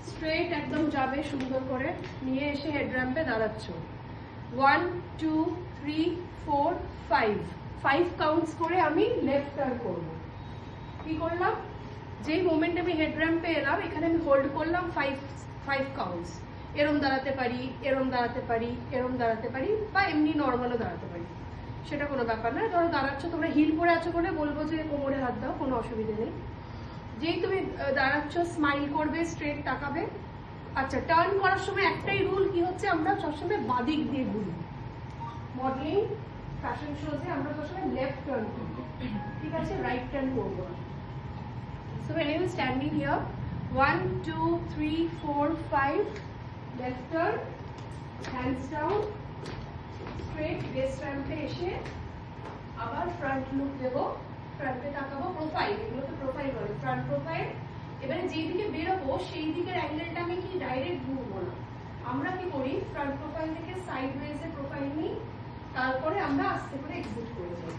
Straight একদম যাবে সুন্দর করে, নিয়ে এসে হেড র্যাম্পে দাঁড়াচ্ছ। 1 2 3 4 5 5 কাউন্টস করে আমি লেফট টার্ন করব। কি করলাম, যেই মোমেন্ট আমি হেড র্যাম্পে এলাম এখানে আমি হোল্ড করলাম 5 কাউন্টস। এরম দাঁড়াতে পারি, এরম দাঁড়াতে পারি, এরম দাঁড়াতে পারি, বা এমনি নর্মালও দাঁড়াতে পারি, সেটা কোনো ব্যাপার না। ধরো দাঁড়াচ্ছ, তোমরা হিল পরে আছো বলে বলবো যে কোমরে হাত দাও, কোনো অসুবিধা নেই। যেই তুমি দাঁড়াচ্ছ স্মাইল করবে, স্ট্রেট তাকাবে। আচ্ছা, টার্ন করার সময় একটাই রুল কি হচ্ছে, আমরা সবসময় বাদিক দিয়ে ঘুরি। মডেলিং ফ্যাশন শোজে আমরা সবসময় লেফট টার্ন করি, ঠিক আছে, রাইট টার্ন করবো না। So when you are standing here, 1 2 3 4 5, left turn, hands down, straight base ramp এ এসে আবার ফ্রন্ট লুক দেব, ফ্রন্টে তাকাবো, প্রোফাইল, এগুলো তো প্রোফাইল বলে, ফ্রন্ট প্রোফাইল। এবারে যেই দিকে বেরোবো সেই দিকের অ্যাঙ্গেলটা আমি কি ডাইরেক্ট ঘুরবো না, আমরা কি করি ফ্রন্ট প্রোফাইল থেকে সাইড ওয়েজে প্রোফাইল নিই, তারপরে আমরা আস্তে করে এক্সিট করে যাই।